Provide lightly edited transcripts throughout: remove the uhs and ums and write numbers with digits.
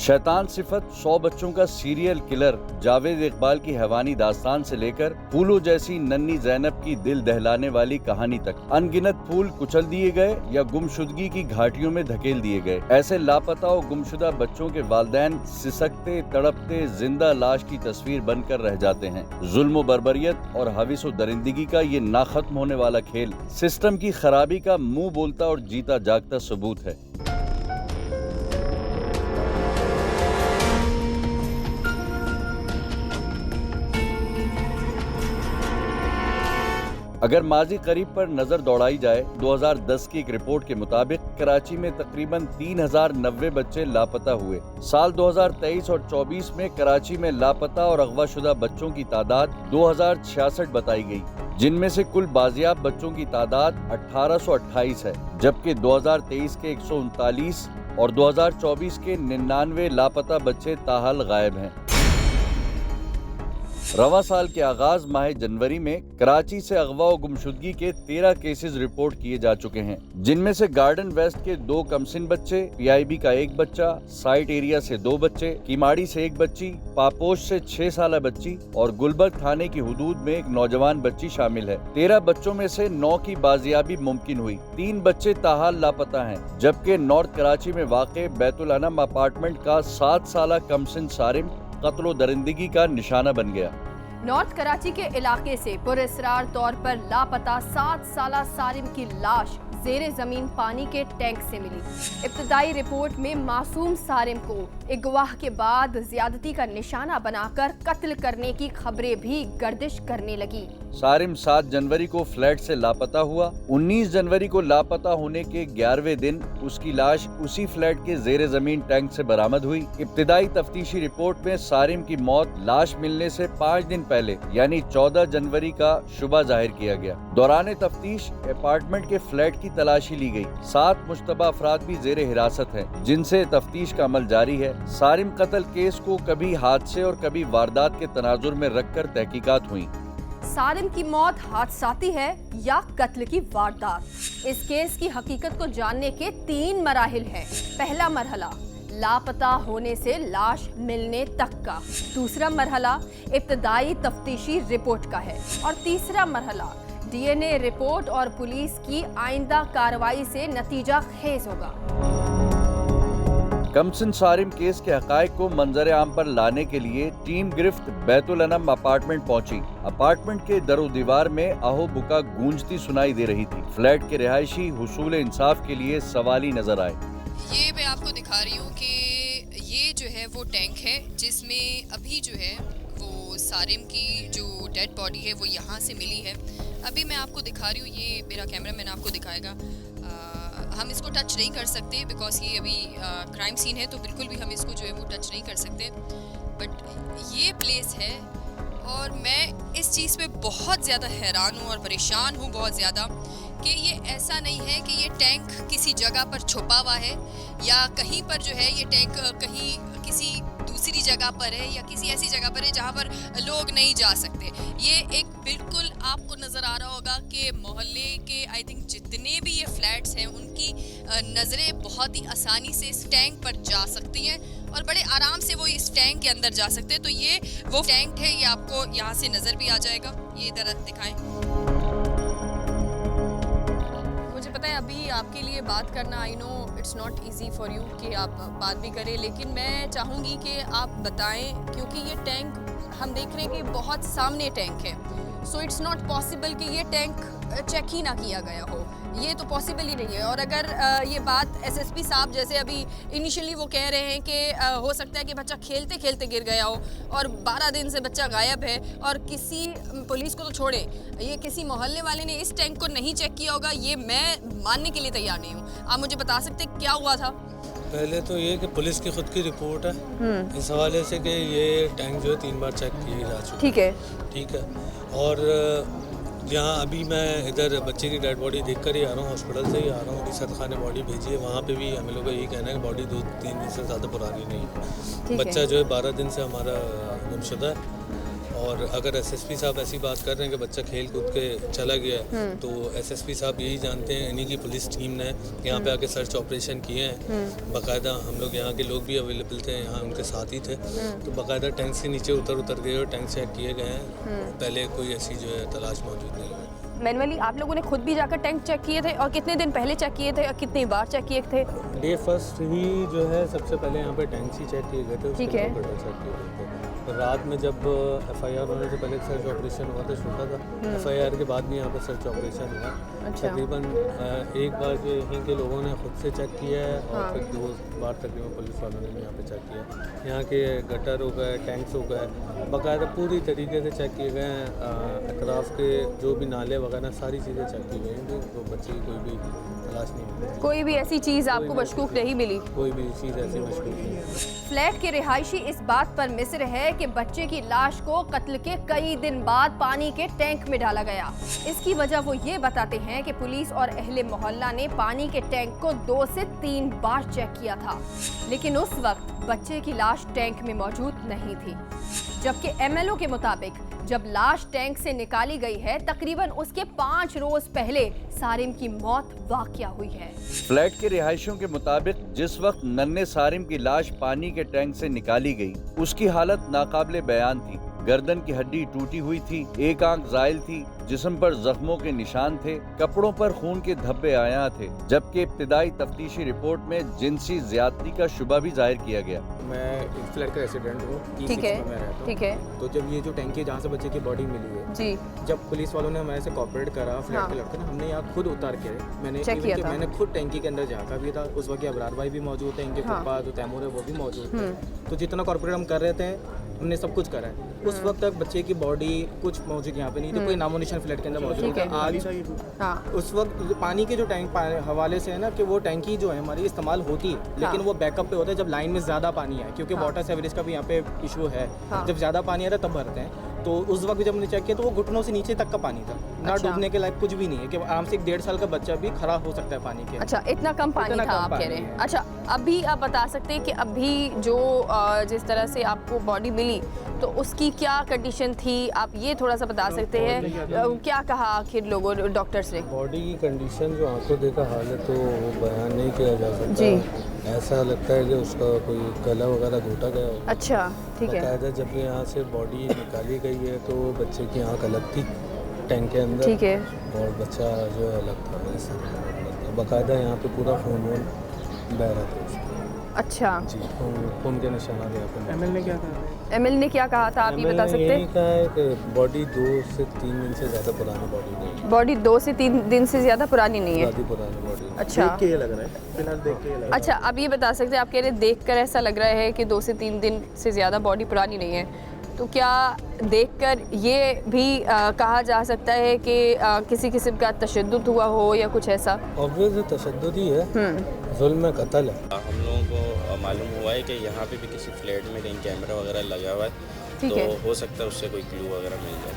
शैतान सिफत 100 बच्चों का सीरियल किलर जावेद इकबाल की हैवानी दास्तान से लेकर फूलों जैसी नन्ही जैनब की दिल दहलाने वाली कहानी तक अनगिनत फूल कुचल दिए गए या गुमशुदगी की घाटियों में धकेल दिए गए। ऐसे लापता और गुमशुदा बच्चों के वालिदैन सिसकते तड़पते जिंदा लाश की तस्वीर बनकर रह जाते हैं। जुल्म बर्बरियत और हविस दरिंदगी का ये ना खत्म होने वाला खेल सिस्टम की खराबी का मुंह बोलता और जीता जागता सबूत है। अगर माजी करीब पर नजर दौड़ाई जाए, 2010 की एक रिपोर्ट के मुताबिक कराची में तकरीबन 3090 बच्चे लापता हुए। साल 2023 और 24 में कराची में लापता और अगवाशुदा बच्चों की तादाद 2066 बताई गई, जिनमें से कुल बाजियाब बच्चों की तादाद 1828 है, जबकि 2023 के 139 और 2024 के 99 लापता बच्चे ताहाल गायब हैं। रवा साल के आगाज माह जनवरी में कराची से अगवा और गुमशुदगी के 13 केसेस रिपोर्ट किए जा चुके हैं, जिनमें से गार्डन वेस्ट के 2 कमसिन बच्चे, पीआईबी का 1 बच्चा, साइट एरिया से 2 बच्चे, किमाड़ी से 1 बच्ची, पापोश से 6 साल बच्ची और गुलबर्ग थाने की हुदूद में एक नौजवान बच्ची शामिल है। 13 बच्चों में से 9 की बाजियाबी मुमकिन हुई। 3 बच्चे ताहाल लापता हैं, जबकि नॉर्थ कराची में वाक़े बैतुल अनम अपार्टमेंट का 7 साल कमसिन सारिम कत्ल दरिंदगी का निशाना बन गया। नॉर्थ कराची के इलाके से पुरअसरार तौर पर लापता 7 साला सारिम की लाश ज़ेरे ज़मीन पानी के टैंक से मिली। इब्तदाई रिपोर्ट में मासूम सारिम को एक गवाह के बाद ज्यादती का निशाना बनाकर कत्ल करने की खबरें भी गर्दिश करने लगी। सारिम 7 जनवरी को फ्लैट से लापता हुआ। 19 जनवरी को लापता होने के 11वें दिन उसकी लाश उसी फ्लैट के ज़ेरे ज़मीन टैंक से बरामद हुई। इब्तिदाई तफ्तीशी रिपोर्ट में सारिम की मौत लाश मिलने से 5 दिन पहले यानी 14 जनवरी का शुबा जाहिर किया गया। दौरान तफ्तीश अपार्टमेंट के फ्लैट की तलाशी ली गई। 7 मुश्तबा अफराद भी ज़ेरे हिरासत हैं, जिनसे तफ्तीश का अमल जारी है। सारिम कत्ल केस को कभी हादसे और कभी वारदात के तनाजुर में रखकर तहकीकात हुई। सारिम की मौत हादसाती है या कत्ल की वारदात? इस केस की हकीकत को जानने के 3 मराहिल हैं। पहला मरहला लापता होने से लाश मिलने तक का, दूसरा मरहला इब्तदाई तफ्तीशी रिपोर्ट का है और तीसरा मरहला डीएनए रिपोर्ट और पुलिस की आइंदा कार्रवाई से नतीजा खेज होगा। कमसिन सारिम केस के हकायक को मंजर आम पर लाने के लिए टीम गिरफ्त बैतुल अनम अपार्टमेंट पहुंची। अपार्टमेंट के दरो दीवार में आहो बुका गूंजती सुनाई दे रही थी। फ्लैट के रिहायशी हुसूल इंसाफ के लिए सवाली नजर आए। ये मैं आपको दिखा रही हूँ कि ये जो है वो टैंक है जिसमें अभी जो है वो सारिम की जो डेड बॉडी है वो यहाँ से मिली है। अभी मैं आपको दिखा रही हूँ, ये मेरा कैमरामैन आपको दिखाएगा। हम इसको टच नहीं कर सकते बिकॉज ये अभी क्राइम सीन है, तो बिल्कुल भी हम इसको जो है वो टच नहीं कर सकते। बट ये प्लेस है और मैं इस चीज़ पे बहुत ज़्यादा हैरान हूँ और परेशान हूँ बहुत ज़्यादा कि ये ऐसा नहीं है कि ये टैंक किसी जगह पर छुपा हुआ है या कहीं पर जो है ये टैंक कहीं किसी दूसरी जगह पर है या किसी ऐसी जगह पर है जहाँ पर लोग नहीं जा सकते। ये एक बिल्कुल आपको नज़र आ रहा होगा कि मोहल्ले के आई थिंक जितने भी ये फ्लैट्स हैं उनकी नज़रें बहुत ही आसानी से इस टैंक पर जा सकती हैं और बड़े आराम से वो इस टैंक के अंदर जा सकते हैं। तो ये वो टैंक है, ये आपको यहाँ से नज़र भी आ जाएगा। ये इधर दिखाएं। मुझे पता है अभी आपके लिए बात करना I know it's not easy for you कि आप बात भी करें, लेकिन मैं चाहूँगी कि आप बताएं क्योंकि ये टैंक हम देख रहे हैं कि बहुत सामने टैंक है। सो इट्स नॉट पॉसिबल कि ये टैंक चेक ही ना किया गया हो, ये तो पॉसिबल ही नहीं है। और अगर ये बात एसएसपी साहब जैसे अभी इनिशियली वो कह रहे हैं कि हो सकता है कि बच्चा खेलते खेलते गिर गया हो और 12 दिन से बच्चा गायब है और किसी पुलिस को तो छोड़े, ये किसी मोहल्ले वाले ने इस टैंक को नहीं चेक किया होगा, ये मैं मानने के लिए तैयार नहीं हूँ। आप मुझे बता सकते क्या हुआ था? पहले तो ये कि पुलिस की खुद की रिपोर्ट है इस हवाले से कि ये टैंक जो है 3 बार चेक किए जा चुके। ठीक है। और यहाँ अभी मैं इधर बच्चे की डेड बॉडी देख कर ही आ रहा हूँ, हॉस्पिटल से ही आ रहा हूँ। रिसत खाने बॉडी भेजी है, वहाँ पे भी हम लोग का यही कहना है कि बॉडी 2-3 दिन से ज़्यादा पुरानी नहीं है। बच्चा जो है 12 दिन से हमारा गुमशुदा है और अगर एसएसपी साहब ऐसी बात कर रहे हैं कि बच्चा खेल कूद के चला गया है, तो एसएसपी साहब यही जानते हैं, इन्हीं की पुलिस टीम ने यहाँ पे आके सर्च ऑपरेशन किए हैं। बाकायदा हम लोग यहाँ के लोग भी अवेलेबल थे, यहाँ उनके साथ ही थे, तो बाकायदा टैंक से नीचे उतर गए और टैंक चेक किए गए हैं। पहले कोई ऐसी जो है तलाश मौजूद नहीं है। मैनुअली आप लोगों ने खुद भी जाकर टैंक चेक किए थे, और कितने दिन पहले चेक किए थे और कितनी बार चेक किए थे? डे फर्स्ट ही जो है सबसे पहले यहाँ पे टैंक्स ही चेक किए गए थे, ठीक है। चेक किए गए थे। रात में जब एफआईआर होने से पहले सर्च ऑपरेशन हुआ था, छोटा था। एफआईआर के बाद भी यहाँ पर सर्च ऑपरेशन हुआ। अच्छा। तकरीबन एक बार जो यहीं के लोगों ने खुद से चेक किया है, और फिर 2 बार तकरीबन पुलिस वालों ने भी यहाँ पे चेक किया। यहाँ के गटर हो गए, टैंक्स हो गए, बाकायदा पूरी तरीके से चेक किए गए हैं। अतराफ़ के जो भी नाले वगैरह सारी चीज़ें चेक की गई हैं, तो बच्चे की कोई भी तलाश नहीं मिली। कोई भी ऐसी चीज़ आपको मशकूक नहीं मिली? कोई भी चीज़ ऐसी मशकूक नहीं। फ्लैट के रिहायशी इस बात पर मिस्र है कि बच्चे की लाश को कत्ल के कई दिन बाद पानी के टैंक में डाला गया। इसकी वजह वो ये बताते हैं कि पुलिस और अहले मोहल्ला ने पानी के टैंक को 2 से 3 बार चेक किया था, लेकिन उस वक्त बच्चे की लाश टैंक में मौजूद नहीं थी। जबकि एमएलओ के मुताबिक जब लाश टैंक से निकाली गई है, तकरीबन उसके 5 रोज पहले सारिम की मौत वाक़या हुई है। फ्लैट के रिहायशियों के मुताबिक जिस वक्त नन्हे सारिम की लाश पानी के टैंक से निकाली गई, उसकी हालत नाकाबिले बयान थी। गर्दन की हड्डी टूटी हुई थी, एक आंख ज़ाइल थी, जिस्म पर जख्मों के निशान थे, कपड़ों पर खून के धब्बे आया थे, जबकि इब्तिदाई तफ्तीशी रिपोर्ट में जिनसी ज्यादती का शुबा भी जाहिर किया गया। मैं एक फ्लैट का रेसिडेंट हूँ, ठीक है, ठीक है। तो जब ये जो टैंकी जहाँ से बच्चे की बॉडी मिली है जी, जब पुलिस वालों ने हमारे से कोऑपरेट करा, फ्लैट के लड़के ने, हमने यहाँ खुद उतार के मैंने चेक किया था। मैंने खुद टैंकी के अंदर झाँका भी था। उस वक्त अबरार भाई भी मौजूद थे, इनके पापा जो तैमूर है वो भी मौजूद थे। तो जितना कॉर्पोरेट हम कर रहे थे हमने सब कुछ करा है। उस वक्त तक बच्चे की बॉडी कुछ मौजूद यहाँ पे नहीं थी, कोई नामो निशान फ्लैट के अंदर मौजूद है। आज उस वक्त पानी के जो टैंक हवाले से है ना, कि वो टैंकी जो है हमारी इस्तेमाल होती है, लेकिन वो बैकअप पे होता है जब लाइन में ज़्यादा पानी है, क्योंकि वाटर सेवरेज का भी यहाँ पे इशू है। जब ज़्यादा पानी आ रहा है तब भरते हैं। तो उस वक्त जब हमने चेक किया तो वो घुटनों से नीचे तक का पानी था, ना डूबने के लायक कुछ भी नहीं है, कि आराम से एक 1.5 साल का बच्चा भी खराब हो सकता है पानी के। अच्छा, इतना कम पानी था आप कह रहे हैं। अच्छा, अभी आप बता सकते हैं कि अभी जो जिस तरह से आपको बॉडी मिली तो उसकी क्या कंडीशन थी, आप ये थोड़ा सा बता सकते हैं? क्या कहा आखिर लोगों डॉक्टर्स ने? बॉडी की कंडीशन जो आंखों देखा हाल है तो वो बयान नहीं किया जा सकता जी। ऐसा लगता है कि उसका कोई गला वगैरह घोटा गया हो। अच्छा, ठीक है। बाकायदा जब यहाँ से बॉडी निकाली गई है तो बच्चे की आंख अलग थी टैंक के अंदर, ठीक है, और बच्चा जो है अलग था। ऐसा बाकायदा यहाँ पे पूरा खून वून बह रहा था उसका। अच्छा जी, खून के निशान यहाँ पे। एमएल ने क्या कहा? एमएल ने क्या कहा था, आप ये बता सकते हैं? कहा है कि बॉडी 2 से 3 दिन से ज़्यादा पुरानी बॉडी नहीं, बॉडी 2 से 3 दिन से ज़्यादा पुरानी नहीं है। पुरानी बॉडी। अच्छा, देख के ये लग रहा है, फिलहाल देख के ये लग रहा है। अच्छा, अब ये बता सकते हैं, आप कह रहे हैं देखकर ऐसा लग रहा है कि 2 से 3 दिन से ज़्यादा बॉडी पुरानी नहीं है, तो क्या देखकर ये भी कहा जा सकता है कि किसी किस्म का तशद्दुद हुआ हो या कुछ ऐसा? ऑब्वियस तशद्दुद ही है, जुल्म कत्ल है। हम लोगों को मालूम हुआ है कि यहाँ पे भी किसी फ्लैट में कहीं कैमरा वगैरह लगा हुआ है, तो हो सकता है उससे कोई क्लू वगैरह मिल जाए।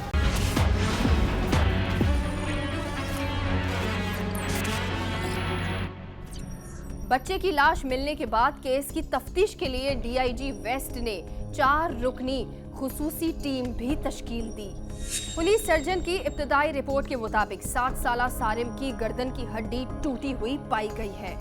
बच्चे की लाश मिलने के बाद केस की तफ्तीश के लिए डीआईजी वेस्ट ने 4 रुकनी खुसूसी टीम भी तश्कील दी। पुलिस सर्जन की इब्तिदाई रिपोर्ट के मुताबिक 7 साला सारिम की गर्दन की हड्डी टूटी हुई पाई गई है,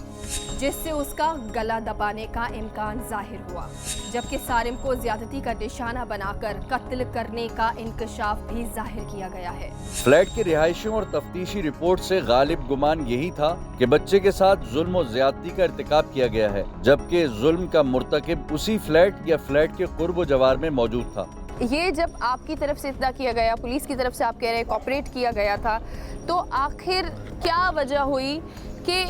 जिससे उसका गला दबाने का इम्कान जाहिर हुआ, जबकि सारिम को ज्यादती का निशाना बनाकर कत्ल करने का इंकशाफ भी जाहिर किया गया है। फ्लैट के रिहायशियों और तफ्तीशी रिपोर्ट से गालिब गुमान यही था कि बच्चे के साथ जुल्म और ज्यादती का इर्तिकाब किया गया है, जबकि जुल्म का मुर्तकिब उसी फ्लैट या फ्लैट के कुर्ब जवार में मौजूद था। ये जब आपकी तरफ से इतना किया गया, पुलिस की तरफ से आप कह रहे हैं कोऑपरेट किया गया था, तो आखिर क्या वजह हुई कि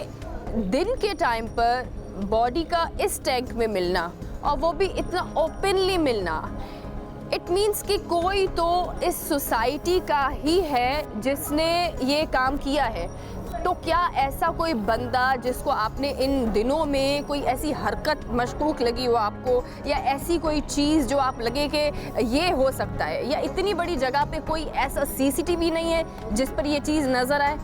दिन के टाइम पर बॉडी का इस टैंक में मिलना, और वो भी इतना ओपनली मिलना? इट मीन्स कि कोई तो इस सोसाइटी का ही है जिसने ये काम किया है। तो क्या ऐसा कोई बंदा जिसको आपने इन दिनों में कोई ऐसी हरकत मशकूक लगी हो आपको, या ऐसी कोई चीज़ जो आप लगे कि ये हो सकता है, या इतनी बड़ी जगह पे कोई ऐसा सीसीटीवी नहीं है जिस पर ये चीज़ नज़र आए?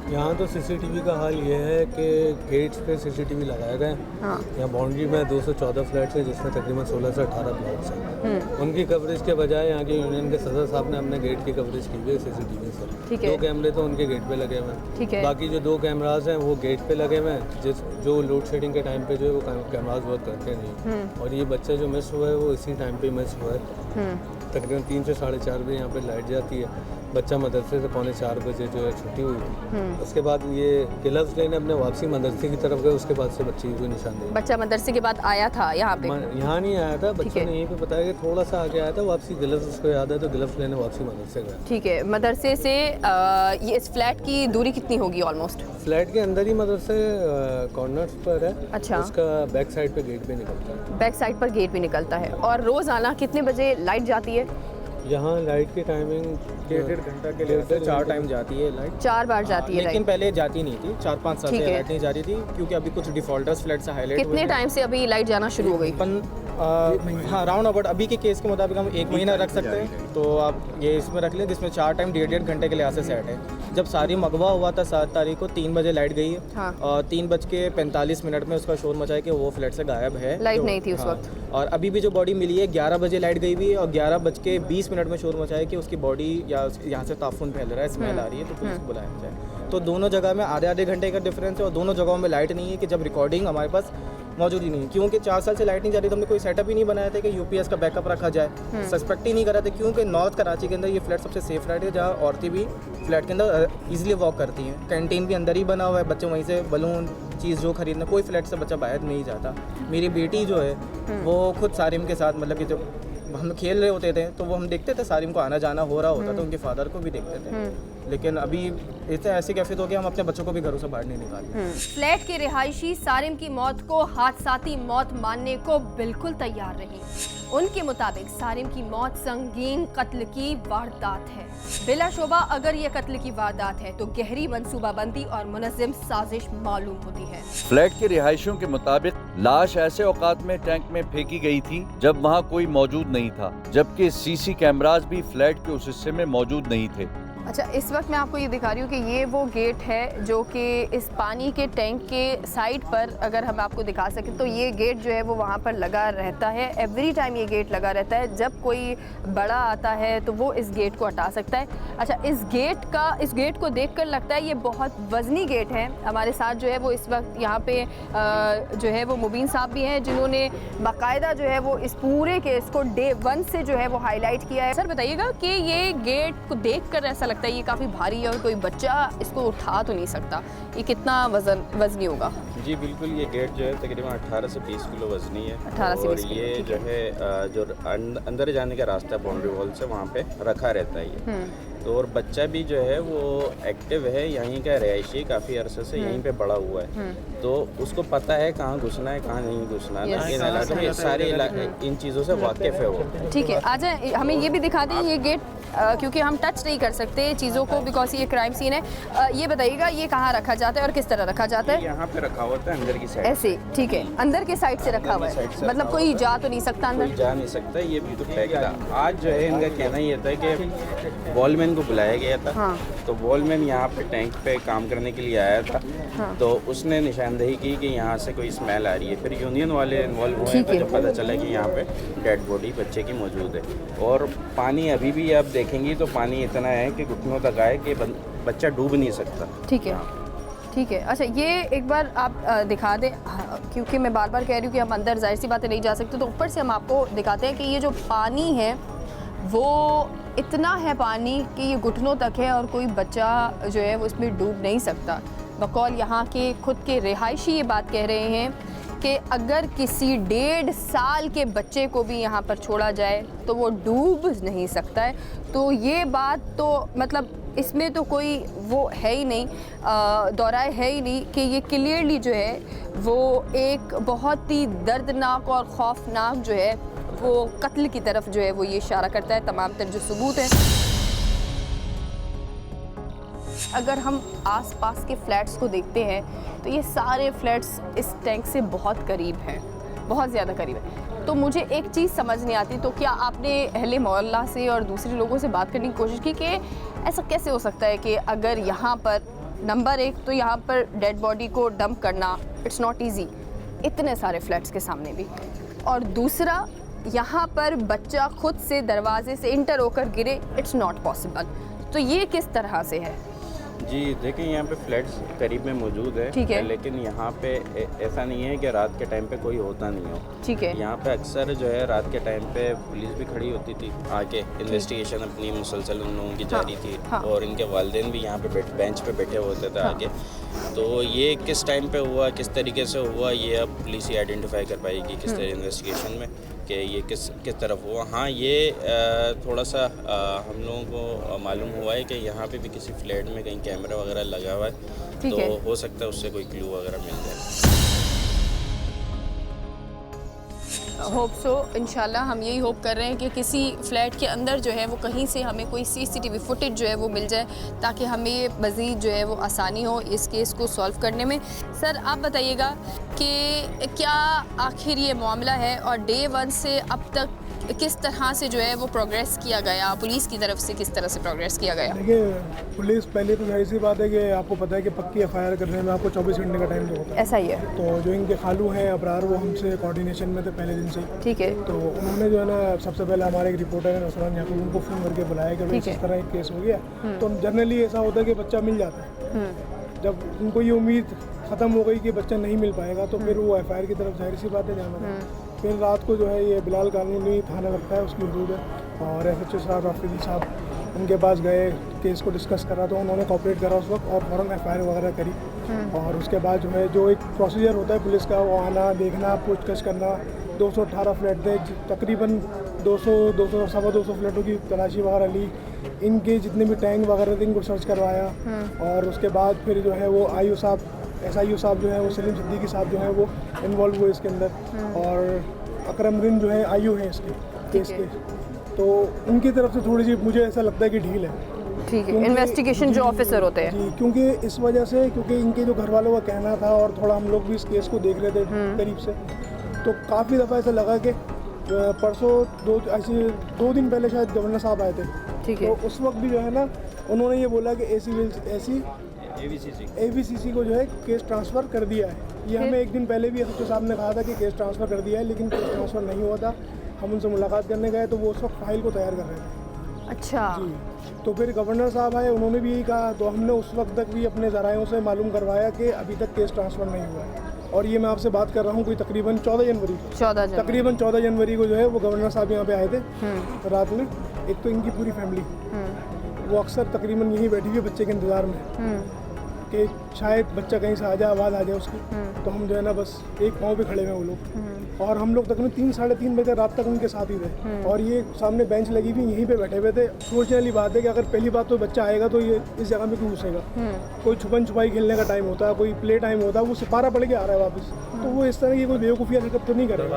यहाँ तो सीसीटीवी का हाल ये है कि गेट्स पे सीसीटीवी लगाए गए हैं। हाँ। यहाँ बाउंड्री में 214 फ्लैट्स हैं जिसमें तकरीबन 16 से 18 प्लॉट्स हैं। उनकी कवरेज के बजाय यहाँ के यूनियन के सदर साहब ने अपने गेट की कवरेज की हुई है सीसीटीवी से। ठीक है। 2 कैमरे तो उनके गेट पे लगे हुए हैं। ठीक है। बाकी जो 2 कैमराज हैं वो गेट पे लगे हुए हैं, जो लोड शेडिंग के टाइम पे जो है वो कैमराज वर्क करते नहीं। और ये बच्चा जो मिस हुआ है वो इसी टाइम पे मिस हुआ है। तकरीबन 3 से 4:30 बजे यहाँ पे लाइट जाती है। बच्चा मदरसे से 3:45 बजे जो है छुट्टी हुई थी। उसके बाद ये गिलफ्स लेने अपने वापसी मदरसे की तरफ गए, उसके बाद से बच्चे की कोई निशानदेही। बच्चा मदरसे के बाद आया था यहाँ पे? यहाँ नहीं आया था, बच्चे ने यहीं पे बताया कि थोड़ा सा आगे आया था, वापसी गिलफ्स उसको याद है तो गिलफ्स लेने वापसी मदरसे गया। ठीक है। मदरसे से ये इस फ्लैट की दूरी कितनी होगी ऑलमोस्ट? फ्लैट के अंदर ही मदरसे कॉर्नर पर है। अच्छा। उसका बैक साइड पे गेट भी निकलता है। बैक साइड पर गेट भी निकलता है। और रोज़ाना कितने बजे लाइट जाती है? यहाँ लाइट की टाइमिंग 1.5 घंटा के लिए 4 टाइम जाती है लाइट। 4 बार जाती है लेकिन लाइट? पहले जाती नहीं थी, 4-5 साल ठीक से है। लाइट नहीं जा रही थी क्योंकि अभी कुछ डिफॉल्टर्स फ्लैट से हाईलाइट कितने टाइम से अभी लाइट जाना शुरू हो गई? हाँ, राउंड अबाउट अभी के केस के मुताबिक हम 1 महीना रख सकते हैं। तो आप ये इसमें रख लें जिसमें 4 टाइम 1.5 घंटे के लिए से सेट है। जब सारी मगवा हुआ था 7 तारीख को 3 बजे लाइट गई है। हाँ। और 3:45 में उसका शोर मचा है कि वो फ्लैट से गायब है। लाइट तो- नहीं थी उस हाँ। वक्त। और अभी भी जो बॉडी मिली है 11 बजे लाइट गई हुई है और 11:20 में शोर मचा है कि उसकी बॉडी या यहाँ से ताफुन फैल रहा है, स्मेल आ रही है, तो पुलिस को बुलाया जाए। तो दोनों जगह में आधे घंटे का डिफरेंस है और दोनों जगहों में लाइट नहीं है कि जब रिकॉर्डिंग हमारे पास मौजूद ही नहीं, क्योंकि 4 साल से लाइट नहीं जा रही तो हमने कोई सेटअप ही नहीं बनाया था कि यूपीएस का बैकअप रखा जाए। सस्पेक्ट ही नहीं करा था क्योंकि नॉर्थ कराची के अंदर ये फ्लैट सबसे सेफ फ्लैट है जहाँ औरतें भी फ्लैट के अंदर इजीली वॉक करती हैं। कैंटीन भी अंदर ही बना हुआ है, बच्चे वहीं से बलून चीज़ जो खरीदना, कोई फ्लैट से बच्चा बाहर नहीं जाता। मेरी बेटी जो है वो खुद सारिम के साथ मतलब कि जब हम खेल रहे होते थे तो वो हम देखते थे सारिम को आना जाना हो रहा होता था, उनके फादर को भी देखते थे। लेकिन अभी इतने ऐसे कैफियत हो गया हम अपने बच्चों को भी घरों से बाहर नहीं निकालते। फ्लैट के रिहायशी सारिम की मौत को हादसाती मौत मानने को बिल्कुल तैयार नहीं। उनके मुताबिक सारिम की मौत संगीन कत्ल की वारदात है। बिलाशुबा अगर ये कत्ल की वारदात है तो गहरी मंसूबाबंदी और मुनज़्ज़म साजिश मालूम होती है। फ्लैट के रिहायशियों के मुताबिक लाश ऐसे औकात में टैंक में फेंकी गई थी जब वहां कोई मौजूद नहीं था, जबकि सीसी कैमरास भी फ्लैट के उस हिस्से में मौजूद नहीं थे। अच्छा, इस वक्त मैं आपको ये दिखा रही हूँ कि ये वो गेट है जो कि इस पानी के टैंक के साइड पर, अगर हम आपको दिखा सकें तो ये गेट जो है वो वहाँ पर लगा रहता है। एवरी टाइम ये गेट लगा रहता है। जब कोई बड़ा आता है तो वो इस गेट को हटा सकता है। अच्छा, इस गेट को देखकर लगता है ये बहुत वज़नी गेट है। हमारे साथ जो है वो इस वक्त यहाँ पे जो है वो मुबीन साहब भी हैं जिन्होंने बाकायदा जो है वो इस पूरे केस को डे 1 से जो है वो हाईलाइट किया है। सर बताइएगा कि ये गेट को देखकर ऐसा लगता है ये काफ़ी भारी है और कोई बच्चा इसको उठा तो नहीं सकता, ये कितना वजनी होगा? जी बिल्कुल, ये गेट जो है तकरीबन 18 से 20 किलो वजनी है। 18 से 20 और किलो, ये ठीक जो है जो अंदर जाने का रास्ता बाउंड्री वॉल से वहाँ पे रखा रहता है ये। तो और बच्चा भी जो है वो एक्टिव है, यहीं का रहायशी, काफ़ी अरसे से यहीं पे बड़ा हुआ है, तो उसको पता है कहाँ घुसना है कहाँ नहीं घुसना है। इन इलाकों में सारे इन चीज़ों से वाकिफ़ है वो। ठीक है, आ जाए, हमें ये भी दिखा दें ये गेट, क्योंकि हम टच नहीं कर सकते चीज़ों को बिकॉज ये क्राइम सीन है। ये बताइएगा ये कहाँ रखा जाता है और किस तरह रखा जाता है? यहाँ पे रखा हुआ था अंदर की साइड। ऐसे, ठीक है, अंदर के साइड से रखा हुआ है, मतलब कोई जा तो नहीं सकता अंदर? कोई जा नहीं सकता, ये बिल्कुल पैक था। आज जो है इनका कहना ये था कि वॉलमैन को बुलाया गया था। हाँ। तो वॉलमैन यहाँ पे टैंक पे काम करने के लिए आया था। हाँ। तो उसने निशानदेही की कि यहाँ से कोई स्मेल आ रही है। फिर यूनियन वाले इन्वॉल्व हुए ठीक तो है। जब पता चला कि यहाँ पे डेड बॉडी बच्चे की मौजूद है और पानी अभी भी आप देखेंगी तो पानी इतना है कि घुटनों तक आए कि बच्चा डूब नहीं सकता। ठीक है, ठीक है। अच्छा, ये एक बार आप दिखा दें, क्योंकि मैं बार बार कह रही हूँ कि हम अंदर जाहिर सी बातें नहीं जा सकते, तो ऊपर से हम आपको दिखाते हैं कि ये जो पानी है वो इतना है पानी कि ये घुटनों तक है और कोई बच्चा जो है वो इसमें डूब नहीं सकता। बकौल यहाँ के खुद के रिहायशी ये बात कह रहे हैं कि अगर किसी 1.5 साल के बच्चे को भी यहाँ पर छोड़ा जाए तो वो डूब नहीं सकता है। तो ये बात तो मतलब इसमें तो कोई वो है ही नहीं, दोहराए है ही नहीं कि ये क्लियरली जो है वो एक बहुत ही दर्दनाक और खौफनाक जो है वो कत्ल की तरफ जो है वो ये इशारा करता है। तमाम तर जो सबूत हैं, अगर हम आसपास के फ्लैट्स को देखते हैं तो ये सारे फ्लैट्स इस टैंक से बहुत करीब हैं, बहुत ज़्यादा करीब है। तो मुझे एक चीज़ समझ नहीं आती, तो क्या आपने अहले मोहल्ला से और दूसरे लोगों से बात करने की कोशिश की कि ऐसा कैसे हो सकता है कि अगर यहाँ पर नंबर एक तो यहाँ पर डेड बॉडी को डंप करना इट्स नॉट इजी, इतने सारे फ्लैट्स के सामने भी। और दूसरा, यहाँ पर बच्चा खुद से दरवाजे से इंटर होकर गिरे, इट्स नॉट पॉसिबल। तो ये किस तरह से है? जी देखिए, यहाँ पे फ्लैट्स करीब में मौजूद है, ठीक है। लेकिन यहाँ पे ऐसा नहीं है कि रात के टाइम पे कोई होता नहीं हो। ठीक है। यहाँ पे अक्सर जो है रात के टाइम पे पुलिस भी खड़ी होती थी, आके इन्वेस्टिगेशन अपनी मुसलसल उन लोगों की जारी थी। हाँ। और इनके वालिदैन भी यहाँ पे बेंच पे बैठे होते थे आगे। तो ये किस टाइम पे हुआ, किस तरीके से हुआ, ये अब पुलिस ही आइडेंटिफाई कर पाएगी किस तरह इन्वेस्टिगेशन में कि ये किस तरफ हुआ। हाँ, ये थोड़ा सा हम लोगों को मालूम हुआ है कि यहाँ पे भी किसी फ्लैट में कहीं कैमरा वगैरह लगा हुआ है, ठीक तो है। हो सकता है उससे कोई क्लू वगैरह मिल जाए। होप सो, इंशाल्लाह हम यही होप कर रहे हैं कि किसी फ्लैट के अंदर जो है वो कहीं से हमें कोई सीसीटीवी फुटेज जो है वो मिल जाए, ताकि हमें मज़ीद जो है वो आसानी हो इस केस को सॉल्व करने में। सर आप बताइएगा कि क्या आखिर ये मामला है और डे 1 से अब तक किस तरह से जो है वो प्रोग्रेस किया गया, पुलिस की तरफ से किस तरह से प्रोग्रेस किया गया? देखिए, पुलिस पहले तो जाहिर सी बात है कि आपको पता है कि पक्की एफआईआर करने में आपको 24 घंटे का टाइम तो होता है। ऐसा ही है। तो जो इनके खालू हैं अबरार, वो हमसे कोऑर्डिनेशन में थे पहले दिन से ही। ठीक है। तो उन्होंने जो है ना सबसे पहले हमारे एक रिपोर्टर है नसरान याकूब, उनको फ़ोन करके बुलाया कि भाई ठीक है। इस तरह एक केस हो गया। तो जनरली ऐसा होता है कि बच्चा मिल जाता है। जब उनको ये उम्मीद ख़त्म हो गई कि बच्चा नहीं मिल पाएगा, तो फिर वो एफआईआर की तरफ जाहिर सी बात है जाना। फिर रात को जो है ये बिलाल कानूनी थाना लगता है, उसकी हदूद है, और एसएचओ साहब राफिदी साहब उनके पास गए, केस को डिस्कस करा, तो उन्होंने कोऑपरेट करा उस वक्त और फ़ौरन एफआईआर वगैरह करी। और उसके बाद जो है जो एक प्रोसीजर होता है पुलिस का, वो आना, देखना, पूछताछ करना। 218 फ्लैट थे, तकरीबन 200 सवा 200 फ्लैटों की तलाशी वगैरह ली, इनके जितने भी टैंक वगैरह थे इनको सर्च करवाया। और उसके बाद फिर जो है वो आईओ साहब, SIO साहब जो है वो सलीम सिद्दीकी साहब जो है वो इन्वॉल्व हुए इसके अंदर, और अकरमुद्दीन जो है IO है इसके केस के। तो उनकी तरफ से थोड़ी सी मुझे ऐसा लगता है कि ढील है। ठीक है। क्योंकि- इन्वेस्टिगेशन जो जी, ऑफिसर होते हैं। जी, क्योंकि इस वजह से, क्योंकि इनके जो घर वालों का कहना था, और थोड़ा हम लोग भी इस केस को देख रहे थे करीब से, तो काफ़ी दफ़ा ऐसा लगा कि परसों 2 दिन पहले शायद गवर्नर साहब आए थे। ठीक है। तो उस वक्त भी जो है ना उन्होंने ये बोला कि AVCC को जो है केस ट्रांसफ़र कर दिया है। ये हमें एक दिन पहले भी SHO साहब ने कहा था कि केस ट्रांसफ़र कर दिया है, लेकिन केस ट्रांसफ़र नहीं हुआ था। हम उनसे मुलाकात करने गए तो वो उस वक्त फाइल को तैयार कर रहे थे। अच्छा। जी, तो फिर गवर्नर साहब आए, उन्होंने भी यही कहा, तो हमने उस वक्त तक भी अपने ज़राइयों से मालूम करवाया कि अभी तक केस ट्रांसफ़र नहीं हुआ है। और ये मैं आपसे बात कर रहा हूँ कोई तकरीबन 14 जनवरी को, 14 जनवरी। तकरीबन 14 जनवरी को जो है वो गवर्नर साहब यहाँ पे आए थे रात में। एक तो इनकी पूरी फैमिली, वो अक्सर तकरीबन यहीं बैठी हुई है बच्चे के इंतज़ार में कि शायद बच्चा कहीं से आ जाए, आवाज़ आ जाए उसकी। तो हम जो है ना बस एक पाँव पे खड़े हुए हैं वो लोग, और हम लोग तकरीबन 3 साढ़े 3 बजे रात तक उनके साथ ही थे। और ये सामने बेंच लगी हुई, यहीं पे बैठे हुए थे। सोचने वाली बात है कि अगर पहली बात तो बच्चा आएगा तो ये इस जगह में क्यों घुसेगा। कोई छुपन छुपाई खेलने का टाइम होता है, कोई प्ले टाइम होता है, वो सिपारा पड़ के आ रहा है वापस, तो वो इस तरह की कोई बेवकूफ़ी हरकत तो नहीं करेगा।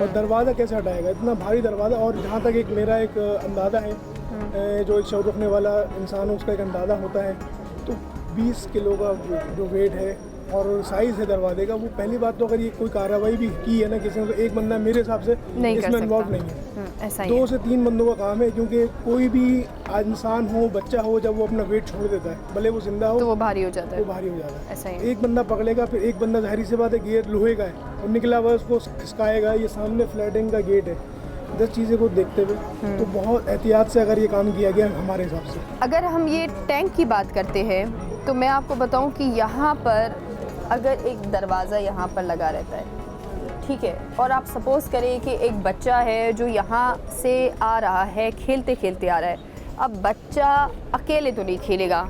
और दरवाज़ा कैसे हटाएगा, इतना भारी दरवाज़ा। और जहाँ तक एक मेरा एक अंदाज़ा है, जो एक शौक़ रखने वाला इंसान है उसका एक अंदाज़ा होता है, तो 20 किलो का जो वेट है और साइज़ है दरवाजे का, वो पहली बात तो अगर ये कोई कार्रवाई भी की है ना किसी ने, तो एक बंदा मेरे हिसाब से इसमें इन्वॉल्व नहीं है। ऐसा ही 2 से 3 बंदों का काम है, क्योंकि कोई भी इंसान हो, बच्चा हो, जब वो अपना वेट छोड़ देता है, भले वो जिंदा हो, तो वो भारी हो जाता वो है। भारी हो जाता है। ऐसा ही। एक बंदा पकड़ेगा, फिर एक बंदा जाहिर सी बात है गेट लोहे का है और निकला हुआ उसको खिसकाएगा। ये सामने फ्लैटिंग का गेट है, 10 चीज़ें को देखते हुए तो बहुत एहतियात से अगर ये काम किया गया हमारे हिसाब से। अगर हम ये टैंक की बात करते हैं तो मैं आपको बताऊं कि यहाँ पर अगर एक दरवाज़ा यहाँ पर लगा रहता है, ठीक है, और आप सपोज़ करें कि एक बच्चा है जो यहाँ से आ रहा है, खेलते खेलते आ रहा है। अब बच्चा अकेले तो नहीं खेलेगा,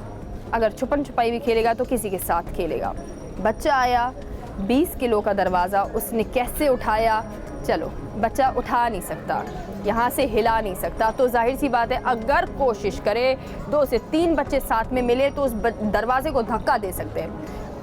अगर छुपन छुपाई भी खेलेगा तो किसी के साथ खेलेगा। बच्चा आया, 20 किलो का दरवाज़ा उसने कैसे उठाया? चलो, बच्चा उठा नहीं सकता, यहाँ से हिला नहीं सकता, तो जाहिर सी बात है अगर कोशिश करे 2 से 3 बच्चे साथ में मिले तो उस दरवाजे को धक्का दे सकते हैं।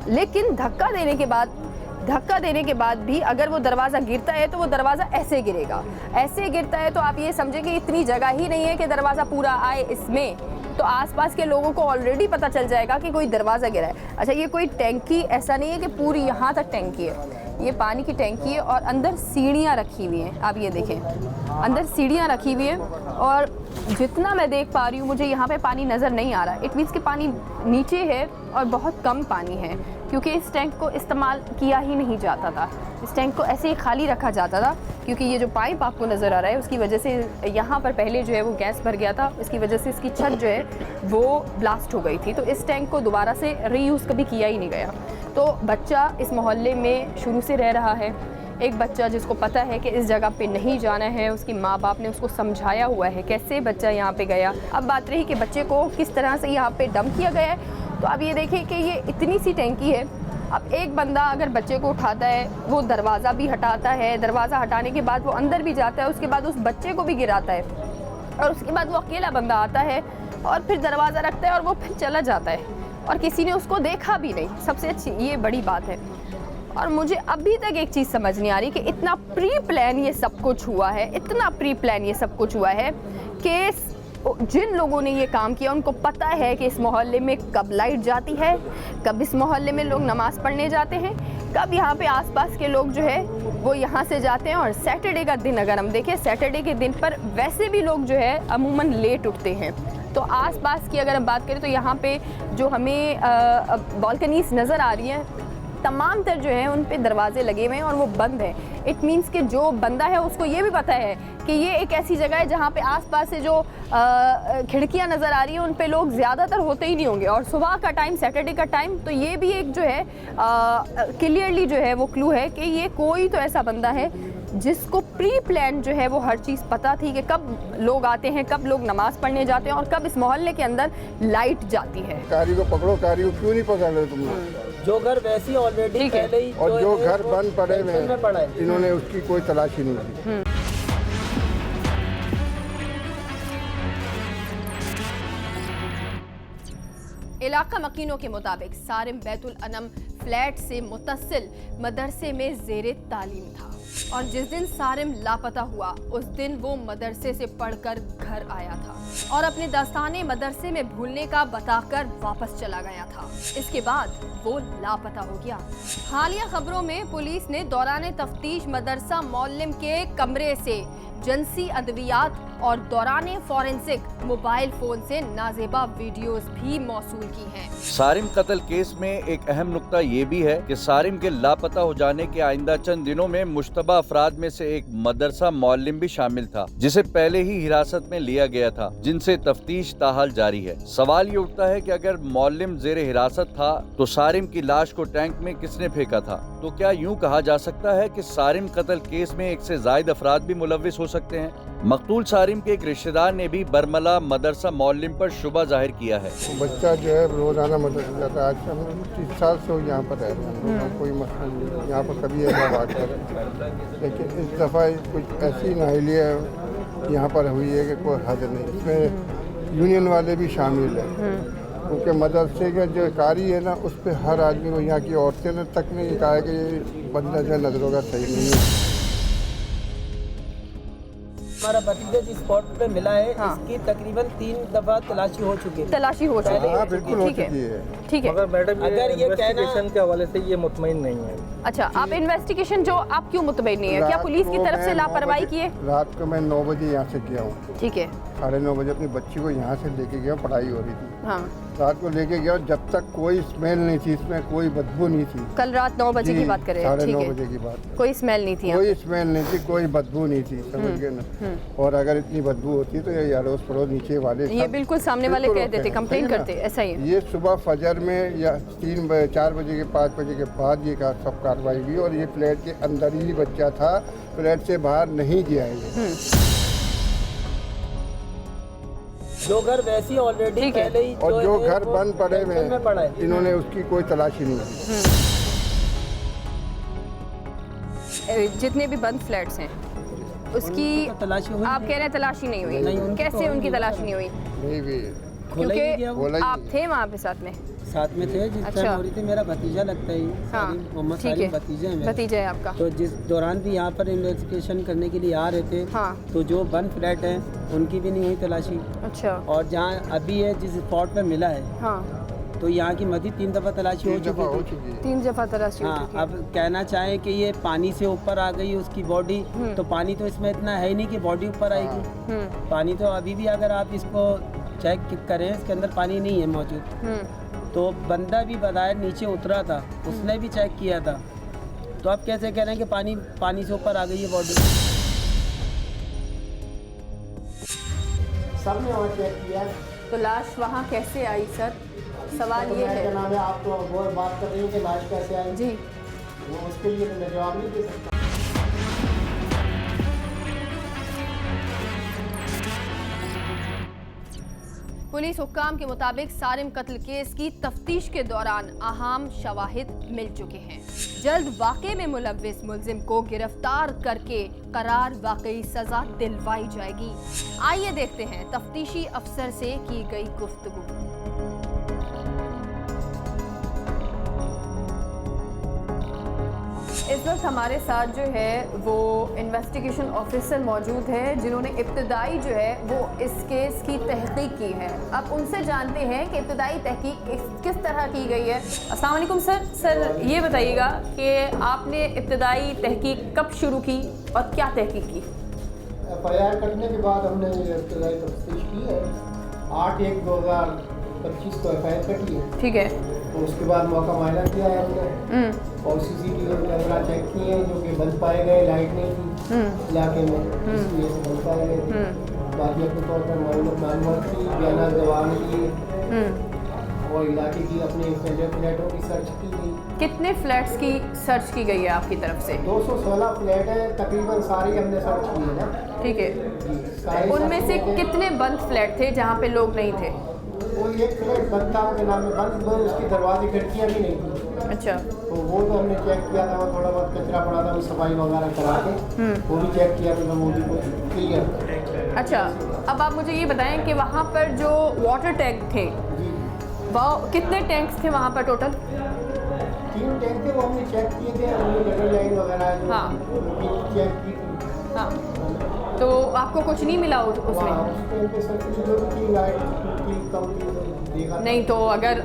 लेकिन धक्का देने के बाद भी अगर वो दरवाज़ा गिरता है तो वो दरवाज़ा ऐसे गिरेगा, ऐसे गिरता है तो आप ये समझें कि इतनी जगह ही नहीं है कि दरवाज़ा पूरा आए इसमें, तो आसपास के लोगों को ऑलरेडी पता चल जाएगा कि कोई दरवाज़ा गिरा है। अच्छा, ये कोई टैंकी ऐसा नहीं है कि पूरी यहाँ तक टैंकी है, ये पानी की टैंकी है और अंदर सीढ़ियाँ रखी हुई हैं। आप ये देखें, अंदर सीढ़ियाँ रखी हुई हैं और जितना मैं देख पा रही हूँ मुझे यहाँ पे पानी नज़र नहीं आ रहा। इट मीन्स कि पानी नीचे है और बहुत कम पानी है, क्योंकि इस टैंक को इस्तेमाल किया ही नहीं जाता था। इस टैंक को ऐसे ही खाली रखा जाता था, क्योंकि ये जो पाइप आपको नज़र आ रहा है उसकी वजह से यहाँ पर पहले जो है वो गैस भर गया था, इसकी वजह से इसकी छत जो है वो ब्लास्ट हो गई थी। तो इस टैंक को दोबारा से रीयूज़ कभी किया ही नहीं गया। तो बच्चा इस मोहल्ले में शुरू से रह रहा है, एक बच्चा जिसको पता है कि इस जगह पे नहीं जाना है, उसकी माँ बाप ने उसको समझाया हुआ है कैसे बच्चा यहाँ पे गया। अब बात रही कि बच्चे को किस तरह से यहाँ पे डंप किया गया है। तो अब ये देखिए कि ये इतनी सी टैंकी है। अब एक बंदा अगर बच्चे को उठाता है, वो दरवाज़ा भी हटाता है, दरवाज़ा हटाने के बाद वो अंदर भी जाता है, उसके बाद उस बच्चे को भी गिराता है और उसके बाद वो अकेला बंदा आता है और फिर दरवाज़ा रखता है और वो फिर चला जाता है और किसी ने उसको देखा भी नहीं। सबसे अच्छी ये बड़ी बात है। और मुझे अभी तक एक चीज़ समझ नहीं आ रही कि इतना प्री प्लान ये सब कुछ हुआ है, इतना प्री प्लान ये सब कुछ हुआ है कि जिन लोगों ने ये काम किया उनको पता है कि इस मोहल्ले में कब लाइट जाती है, कब इस मोहल्ले में लोग नमाज़ पढ़ने जाते हैं, कब यहाँ पे आसपास के लोग जो है वो यहाँ से जाते हैं। और सैटरडे का दिन अगर हम देखें, सैटरडे के दिन पर वैसे भी लोग जो है अमूमन लेट उठते हैं। तो आसपास की अगर हम बात करें तो यहाँ पे जो हमें बालकनीज नज़र आ रही हैं, तमाम तर जो है उन पे दरवाजे लगे हुए हैं और वो बंद है। इट मीन्स कि जो बंदा है उसको ये भी पता है कि ये एक ऐसी जगह है जहाँ पे आसपास से जो खिड़कियाँ नज़र आ रही हैं उन पे लोग ज़्यादातर होते ही नहीं होंगे। और सुबह का टाइम, सैटरडे का टाइम, तो ये भी एक जो है क्लियरली जो है वो क्लू है कि ये कोई तो ऐसा बंदा है जिसको प्री प्लान जो है वो हर चीज़ पता थी कि कब लोग आते हैं, कब लोग नमाज़ पढ़ने जाते हैं और कब इस मोहल्ले के अंदर लाइट जाती है। कारी को पकड़ो, कारी को क्यों नहीं पकड़ रहे तुम लोग? जो घर वैसी ऑलरेडी पहले ही और जो घर बंद पड़े हुए हैं इन्होंने उसकी कोई तलाशी नहीं की। इलाका मकीनों के मुताबिक सारिम बैतुल अनम फ्लैट से मुतसिल मदरसे में ज़ेरे तालीम था और जिस दिन सारिम लापता हुआ उस दिन वो मदरसे से पढ़कर घर आया था और अपने दस्ताने मदरसे में भूलने का बताकर वापस चला गया था। इसके बाद वो लापता हो गया। हालिया खबरों में पुलिस ने दौरान तफ्तीश मदरसा मौल्लिम के कमरे से जिनसी अद्वियात और दौरान फॉरेंसिक मोबाइल फोन से नाजेबा वीडियोस भी मौसूल की हैं। सारिम कत्ल केस में एक अहम नुक्ता ये भी है कि सारिम के लापता हो जाने के आइंदा चंद दिनों में मुश्तबा अफराद में से एक मदरसा मौल्लिम भी शामिल था, जिसे पहले ही हिरासत में लिया गया था, जिनसे तफ्तीश ताहाल जारी है। सवाल ये उठता है कि अगर मौल्लिम जेरे हिरासत था तो सारिम की लाश को टैंक में किसने फेंका था? तो क्या यूं कहा जा सकता है कि सारिम कत्ल केस में एक से ज्यादा अफराद भी मुलव्विस हो सकते हैं? मकतूल सारिम के एक रिश्तेदार ने भी बरमला मदरसा मौल्लिम पर शुबा जाहिर किया है। बच्चा जो है रोजाना मदरसा जाता है। आज से हम 30 साल से यहाँ पर रह रहे हैं, कोई मसला नहीं, यहाँ पर कभी ऐसा वाक़या है। लेकिन इस दफ़ा कुछ ऐसी नाहिलिया यहाँ पर हुई है कि कोई हद नहीं। इसमें यूनियन वाले भी शामिल हैं, क्योंकि मदरसे का जो कारी है ना उस पर हर आदमी को, यहाँ की औरतें ने तक ने कहा है कि ये बंदा जो नजरों का सही नहीं है। हमारा भतीजा जिस स्पॉट पे मिला है, इसकी तकरीबन 3 दफा तलाशी हो चुकी है। तलाशी हो चुकी है, बिल्कुल हो चुकी है। ठीक है। मगर मैडम अगर ये इन्वेस्टिगेशन के हवाले से ये मुतमईन नहीं है। अच्छा, आप इन्वेस्टिगेशन जो आप क्यों मुतमईन नहीं है? क्या पुलिस की तरफ से लापरवाही की है? रात को मैं 9 बजे यहाँ से गया हूँ। ठीक है। 9:30 बजे अपनी बच्ची को यहाँ से लेके गया, पढ़ाई हो रही थी। हाँ। रात को लेके गया, जब तक कोई स्मेल नहीं थी, इसमें कोई बदबू नहीं थी। कल रात 9 बजे की बात करें? 9:30 बजे की बात। कोई स्मेल नहीं थी? कोई स्मेल नहीं थी, कोई बदबू नहीं थी, समझ गए ना। और अगर इतनी बदबू होती तो ये अड़ोस पड़ोस नीचे वाले ये बिल्कुल सामने वाले कह देते, कंप्लेन करते, ऐसा ही। ये सुबह फजर में या 4 बजे के 5 बजे के बाद ये सब कार्रवाई हुई और ये फ्लैट के अंदर ही बच्चा था, फ्लैट से बाहर नहीं गया है। जो घर वैसी ऑलरेडी पहले ही और जो घर बंद पड़े हुए हैं इन्होंने उसकी कोई तलाशी नहीं की। जितने भी बंद फ्लैट्स हैं उसकी तलाशी हुई? आप कह रहे हैं तलाशी नहीं हुई? कैसे उनकी तलाशी नहीं हुई? नहीं भी, क्योंकि आप थे वहाँ पे साथ में? साथ में थे जिस अच्छा। टाइम हो रही थी। मेरा भतीजा लगता है ये, हाँ, सालिम मोहम्मद ठीक सालिम है। भतीजा है मेरा। भतीजा है आपका। तो जिस दौरान भी यहाँ पर इन्वेस्टिगेशन करने के लिए आ रहे थे, हाँ। तो जो बंद फ्लैट हैं उनकी भी नहीं हुई तलाशी। अच्छा। और जहाँ अभी है जिस स्पॉट पर मिला है, हाँ, तो यहाँ की मजीद 3 दफ़ा तलाशी हो चुकी हो थी। चुकी है। 3 दफा तलाशी हो हाँ, चुकी है। अब कहना चाहें कि ये पानी से ऊपर आ गई उसकी बॉडी, तो पानी तो इसमें इतना है ही नहीं कि बॉडी ऊपर आएगी। पानी तो अभी भी अगर आप इसको चेक करें, इसके अंदर पानी नहीं है मौजूद। तो बंदा भी बाहर नीचे उतरा था, उसने भी चेक किया था। तो आप कैसे कह रहे हैं कि पानी से ऊपर आ गई है बॉडी? सबने वहाँ चेक किया। तो लाश वहाँ कैसे आई सर? सवाल तो ये मैं क्या है। नाम है, आप तो वो बात कर रही हैं कि लाश कैसे आई। जी, वो उसके लिए तो मैं जवाब नहीं दे सकता। पुलिस हुक्काम के मुताबिक सारिम कत्ल केस की तफ्तीश के दौरान अहम शवाहिद मिल चुके हैं। जल्द वाक़े में मुलव्विस मुल्जिम को गिरफ्तार करके करार वाकई सजा दिलवाई जाएगी। आइए देखते हैं तफ्तीशी अफसर से की गई गुफ्तगू। इस वक्त हमारे साथ जो है वो इन्वेस्टिगेशन ऑफिसर मौजूद है जिन्होंने इब्तदाई जो है वो इस केस की तहकीक की है। अब उनसे जानते हैं कि इब्तदाई तहकीक किस तरह की गई है। अस्सलाम वालेकुम सर। सर ये बताइएगा कि आपने इब्तदाई तहकीक कब शुरू की और क्या तहकीक की? FIR कटने के बाद हमने ये इब्तदाई तफ्तीश की है। 8/1/2025 को FIR कटी है। ठीक है। तो उसके बाद मौका मुआयना किया है हमने और CCTV कैमरा चेक किए हैं, जो कि बंद पाए गए। लाइट नहीं थी इलाके में, इसलिए से बंद पाए गए थे। बाकी अपने तौर पर मालूमात की, बयान जवान किए और इलाके की अपने फ्लैटों की सर्च की गई। कितने फ्लैट्स की सर्च की गई है आपकी तरफ से? 216 फ्लैट है, तकरीबन सारी हमने सर्च की है ना। ठीक है। जी, सारे उनमें सर्च से किए हैं। कितने बंद फ्लैट थे जहाँ पे लोग नहीं थे? वो एक फ्लैट बंद था, उनके नाम में बंद, उसकी दरवाजे खिड़कियाँ भी नहीं थी। अच्छा। तो वो तो हमने चेक किया था, वो थोड़ा बहुत कचरा पड़ा था, वो सफाई वगैरह करा के वो भी चेक किया था, वो भी क्लियर। अच्छा, अब आप मुझे ये बताएं कि वहाँ पर जो वाटर टैंक थे जी, वो कितने टैंक्स थे वहाँ पर टोटल? 3 टैंक थे, वो हमने चेक किए थे, हमने गटर लाइन वगैरह जो हाँ। चेक की थी। हाँ, तो आपको कुछ नहीं मिला उसमें? वहाँ उस टाइम पे सर की जो भी थी, लाइट थी, कम थी, तो देखा था। नहीं, तो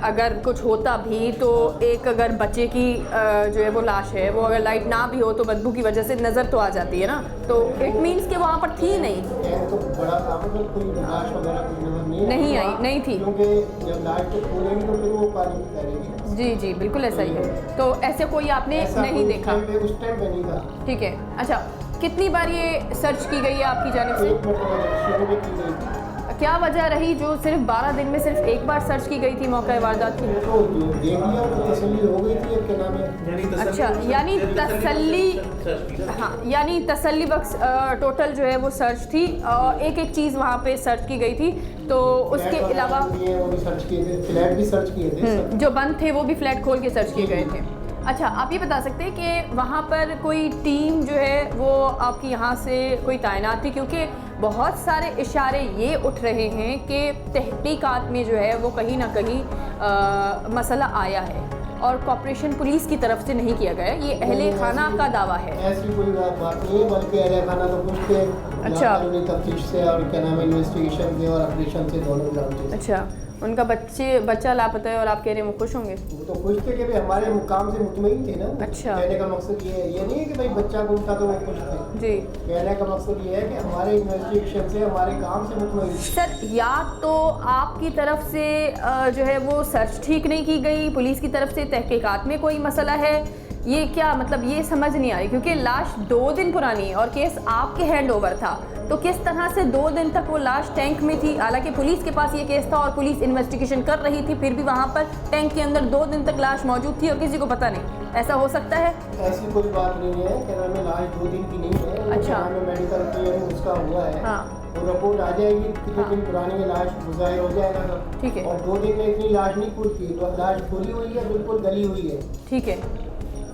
अगर कुछ होता भी तो एक अगर बच्चे की जो है वो लाश है, वो अगर लाइट ना भी हो तो बदबू की वजह से नज़र तो आ जाती है ना। तो इट मीन्स कि वहाँ पर थी नहीं? टैंक तो बड़ा था, मतलब कोई लाश वगैरह कोई नजर नहीं आई, वहाँ, नहीं थी। क्योंकि जब लाइट तो खोलेंगे तो फिर वो पानी में करेगी। जी जी, बिल्कुल ऐसा ही है। तो ऐसे कोई आपने ऐसा नहीं कोई देखा? उस टाइम पे नहीं था। ठीक है। अच्छा, कितनी बार ये सर्च की गई है आपकी जानिब से? एक मिनट शुरू में की गई थी। क्या वजह रही जो सिर्फ 12 दिन में सिर्फ एक बार सर्च की गई थी मौका वारदात की? तो देख लिया तो तसल्ली हो गई थी, अब क्या नाम है। अच्छा, यानी तसल्ली, हाँ, यानी तसल्ली बख्श टोटल जो है वो सर्च थी और एक एक चीज़ वहाँ पे सर्च की गई थी। तो उसके अलावा वो भी सर्च किए थे, फ्लैट भी सर्च किए थे सब। जो बंद थे वो भी फ्लैट खोल के सर्च किए गए थे। अच्छा, आप ये बता सकते हैं कि वहाँ पर कोई टीम जो है वो आपकी यहाँ से कोई तैनात थी? क्योंकि बहुत सारे इशारे ये उठ रहे हैं कि तहकीकात में जो है वो कहीं ना कहीं मसला आया है और कॉर्पोरेशन पुलिस की तरफ से नहीं किया गया। ये अहले खाना का दावा है। ऐसी कोई बात नहीं है, बल्कि अहले खाना तो कुछ थे। अच्छा। तफ्तीश से और क्या नाम है इन्वेस्टिगेशन से और ऑपरेशन से दोनों जानते हैं। अच्छा, उनका बच्चा लापता है और आप कह रहे हैं वो खुश होंगे? वो तो खुश थे कि भाई हमारे मुकाम से मुतमईन थे ना। अच्छा। कहने का मकसद ये नहीं है कि भाई बच्चा गुम था तो वो खुश थे। जी। कहने का मकसद ये है कि हमारे इन्वेस्टिगेशन से, हमारे काम से मुतमईन थे। सर, या तो आपकी तरफ से जो है वो सर्च ठीक नहीं की गई, पुलिस की तरफ से तहकीकात में कोई मसला है, ये क्या मतलब ये समझ नहीं आ रही। क्योंकि लाश 2 दिन पुरानी है और केस आपके हैंड ओवर था, तो किस तरह से 2 दिन तक वो लाश टैंक में थी? हालांकि पुलिस के पास ये केस था और पुलिस इन्वेस्टिगेशन कर रही थी, फिर भी वहाँ पर टैंक के अंदर 2 दिन तक लाश मौजूद थी और किसी को पता नहीं। ऐसा हो सकता है? ऐसी कोई बात नहीं है, क्या नाम है लाश 2 दिन की नहीं है। अच्छा। मेडिकल क्लियर उसका हुआ है। हाँ। वो रिपोर्ट आ जाएगी, कितने दिन पुरानी है लाश जाहिर हो जाएगा सब। ठीक है। और 2 दिन में इतनी लाश नहीं खुलती, तो लाश खुली हुई है, बिल्कुल गली हुई है। ठीक है।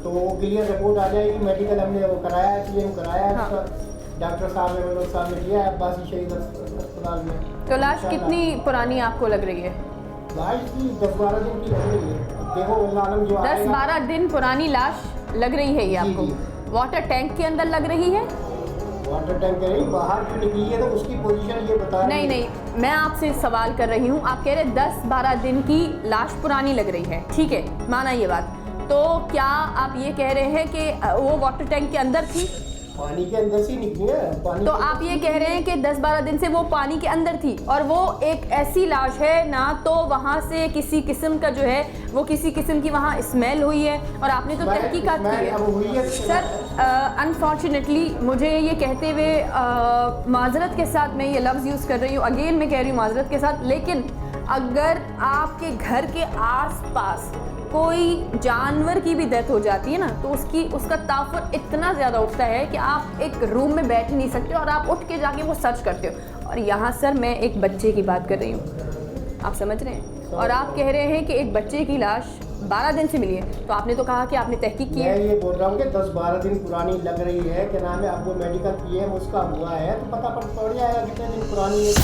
तो वो क्लियर रिपोर्ट आ जाएगी। मेडिकल हमने वो कराया है, क्लेम कराया है। हाँ। उसका डॉक्टर साहब ने साहब ने किया है अब्बासी शहीद अस्पताल में। तो लाश कितनी पुरानी आपको लग रही है? लाश की 10-12 दिन की लग रही है। देखो आलम जो 10-12 दिन पुरानी लाश लग रही है ये जी, आपको? जी। वाटर टैंक के अंदर लग रही है? वाटर टैंक नहीं, बाहर जो निकली है तो उसकी पोजीशन ये बता रही नहीं है। नहीं, मैं आपसे सवाल कर रही हूँ। आप कह रहे 10-12 दिन की लाश पुरानी लग रही है, ठीक है, माना ये बात। तो क्या आप ये कह रहे हैं कि वो वाटर टैंक के अंदर थी? पानी के अंदर से निकली है। पानी तो के आप अंदर ये से कह रहे हैं कि 10-12 दिन से वो पानी के अंदर थी, और वो एक ऐसी लाश है ना, तो वहाँ से किसी किस्म का जो है वो किसी किस्म की वहाँ स्मेल हुई है, और आपने तो स्मेल- तहकीकात की स्मेल अब हुई है। है। सर अनफॉर्चुनेटली मुझे ये कहते हुए माजरत के साथ मैं ये लफ्ज़ यूज़ कर रही हूँ, अगेन मैं कह रही हूँ माजरत के साथ, लेकिन अगर आपके घर के आसपास कोई जानवर की भी डेथ हो जाती है ना, तो उसका ताफुर इतना ज़्यादा उठता है कि आप एक रूम में बैठ नहीं सकते और आप उठ के जाके वो सर्च करते हो। और यहाँ सर मैं एक बच्चे की बात कर रही हूँ, आप समझ रहे हैं, और आप कह रहे हैं कि एक बच्चे की लाश 12 दिन से मिली है। तो आपने तो कहा कि आपने तहकीक की मैं है। ये बोल रहा हूँ कि 10-12 दिन पुरानी लग रही है, क्या नाम है, अब वो मेडिकल पीएम उसका हुआ है तो पता पड़ जाएगा कितने दिन पुरानी है।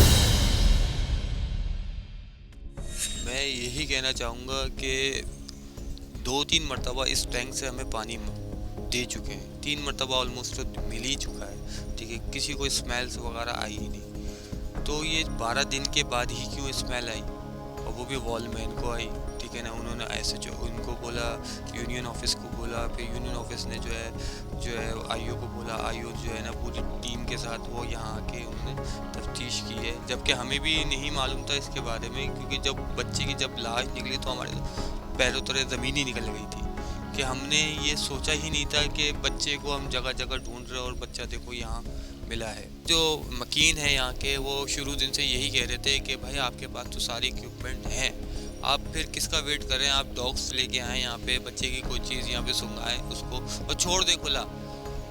मैं यही कहना चाहूँगा कि 2-3 मरतबा इस टैंक से हमें पानी दे चुके हैं, 3 मरतबा ऑलमोस्ट तो मिल ही चुका है, ठीक है, किसी को स्मेल्स वगैरह आई ही नहीं। तो ये 12 दिन के बाद ही क्यों स्मेल आई, और वो भी वॉलमैन को आई, ठीक है ना। उन्होंने ऐसे जो उनको बोला, यूनियन ऑफिस को बोला, फिर यूनियन ऑफिस ने जो है आईओ को बोला, आईओ जो है ना पूरी टीम के साथ वो यहाँ आके उन्होंने तफ्तीश की है, जबकि हमें भी नहीं मालूम था इसके बारे में, क्योंकि जब बच्चे की जब लाश निकली तो हमारे पैरों तले ज़मीन ही निकल गई थी, कि हमने ये सोचा ही नहीं था कि बच्चे को हम जगह जगह ढूंढ रहे और बच्चा देखो यहाँ मिला है। जो मकीन है यहाँ के, वो शुरू दिन से यही कह रहे थे कि भाई आपके पास तो सारी इक्विपमेंट हैं, आप फिर किसका वेट कर रहे हैं, आप डॉग्स लेके आएँ यहाँ पे, बच्चे की कोई चीज़ यहाँ पे सुंघाएं उसको और छोड़ दें खुला,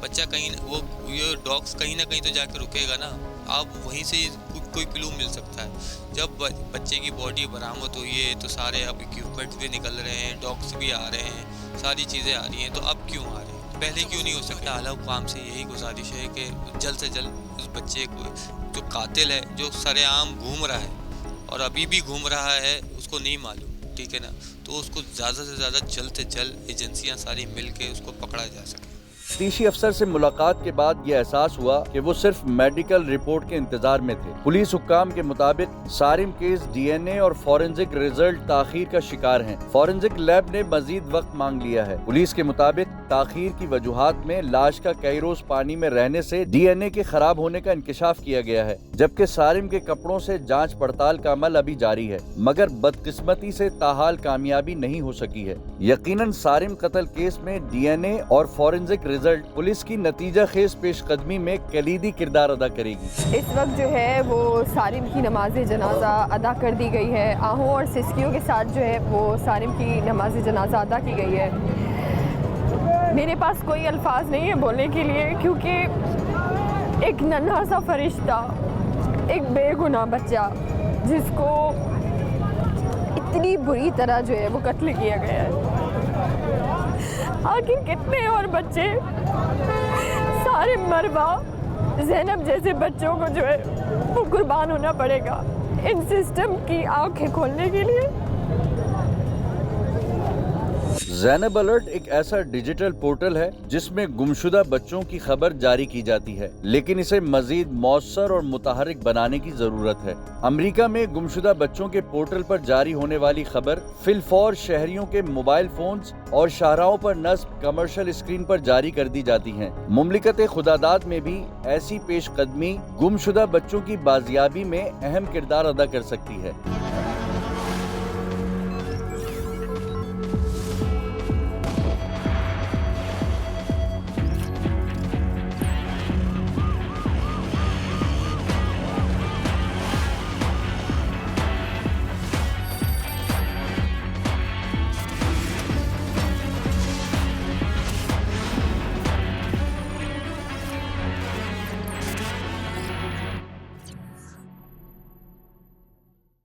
बच्चा कहीं वो ये डॉग्स कहीं ना कहीं तो जाकर रुकेगा ना, आप वहीं से कोई क्लू मिल सकता है। जब बच्चे की बॉडी बरामद हुई है तो सारे अब इक्विपमेंट्स भी निकल रहे हैं, डॉग्स भी आ रहे हैं, सारी चीज़ें आ रही हैं, तो अब क्यों आ रहे हैं, पहले क्यों नहीं हो सकता। आला हुकाम से यही गुजारिश है कि जल्द से जल्द उस बच्चे को, जो कातिल है, जो सरेआम घूम रहा है और अभी भी घूम रहा है, उसको नहीं मालूम, ठीक है ना, तो उसको ज़्यादा से ज़्यादा जल्द से जल्द एजेंसियाँ सारी मिल के उसको पकड़ा जा सके। तफ्तीशी अफसर से मुलाकात के बाद ये एहसास हुआ कि वो सिर्फ मेडिकल रिपोर्ट के इंतजार में थे। पुलिस हुक्काम के मुताबिक सारिम केस डीएनए और फॉरेंसिक रिजल्ट ताखीर का शिकार हैं। फॉरेंसिक लैब ने मजीद वक्त मांग लिया है। पुलिस के मुताबिक ताखीर की वजूहात में लाश का कई रोज पानी में रहने से डीएनए के खराब होने का इंकशाफ किया गया है, जबकि सारिम के कपड़ों से जांच पड़ताल का अमल अभी जारी है, मगर बदकिस्मती से ताहाल कामयाबी नहीं हो सकी है। यकीनन सारिम कत्ल केस में डीएनए और फॉरेंसिक रिजल्ट पुलिस की नतीजा खेज पेशकदमी में कलीदी किरदार अदा करेगी। इस वक्त जो है वो सारिम की नमाज जनाजा अदा कर दी गई है। आहों और सिसकियों के साथ जो है वो सारिम की नमाज जनाजा अदा की गई है। मेरे पास कोई अल्फाज नहीं है बोलने के लिए, क्योंकि एक नन्हा सा फरिश्ता, एक बेगुनाह बच्चा जिसको इतनी बुरी तरह जो है वो कत्ल किया गया है। आखिर कितने और बच्चे, सारे मरवा, ज़ैनब जैसे बच्चों को जो है वो कुर्बान होना पड़ेगा इन सिस्टम की आंखें खोलने के लिए। ज़ैनब अलर्ट एक ऐसा डिजिटल पोर्टल है जिसमें गुमशुदा बच्चों की खबर जारी की जाती है, लेकिन इसे मजीद मौसर और मुतहरिक बनाने की जरूरत है। अमेरिका में गुमशुदा बच्चों के पोर्टल पर जारी होने वाली खबर फिलफौर शहरियों के मोबाइल फोन्स और शाहराहों पर नस्ब कमर्शियल स्क्रीन पर जारी कर दी जाती हैं। मुमलिकत खुदादाद में भी ऐसी पेशकदमी गुमशुदा बच्चों की बाजियाबी में अहम किरदार अदा कर सकती है।